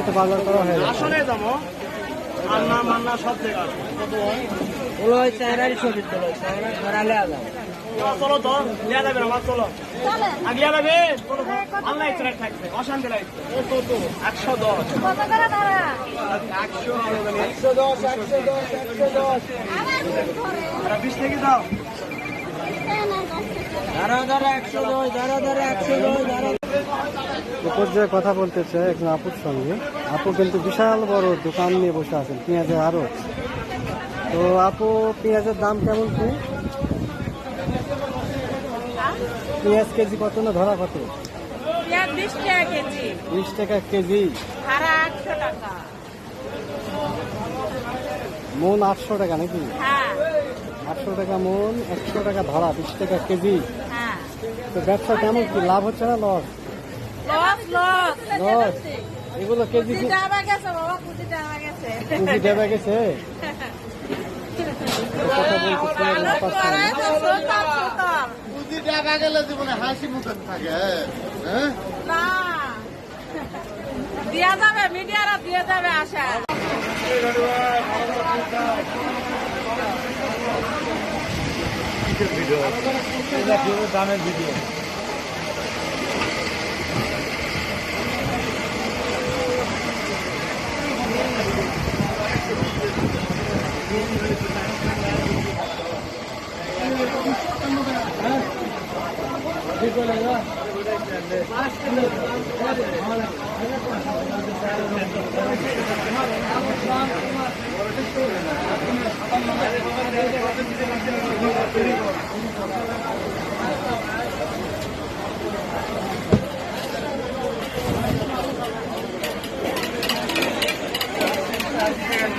তো বাজার করা হয়ে যাবে। আসলে যাবো আন্না মান্না সব জায়গা ওলো চেহারারই ছবি তোলো চেহারা ধরালে আলাদা চলো তো লিয়া যাবে আমার চলো আগে লিয়া যাবে আল্লাহ ইচ্ছা থাকবে অশান্তি লাগবে 110 কত করে ধরা 20 থেকে দাও ধরা ধরা 110 ধরা ধরা 110 ধরা উপর যে কথা বলতেছে একজন আপুর সঙ্গে, আপু কিন্তু বিশাল বড় দোকান নিয়ে বসে আছেন পেঁয়াজের আরো। তো আপু পেঁয়াজের দাম কেমন কি? পেঁয়াজ কেজি কত না ধরা কত? 20 টাকা কেজি 20 টাকা কেজি, ভাড়া 800 টাকা মন 800 টাকা নাকি? হ্যাঁ 800 টাকা মন, 100 টাকা ধরা, 20 টাকা কেজি। হ্যাঁ তো ব্যবসা কেমন কি, লাভ হচ্ছে না লস? Loss loss. এগুলো কেজি কি টাকা গেছে বাবা 20 টাকা গেছে কেজি দেবে গেছে? কথা বলতেছে লাফাচ্ছে না। টাকা গেলে জীবনে হাসি মুখে থাকে। হ্যাঁ না দিয়া যাবে মিডিয়ারা দিয়ে যাবে আশা দামের ভিডিও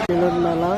মিলন মেলা।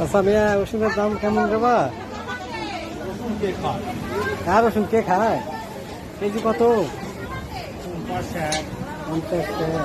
আচ্ছা ভাইয়া, ওষুধের দাম কেমন দেবা? আর ওষুধ কে খায়? কেজি কত? 50 টাকা।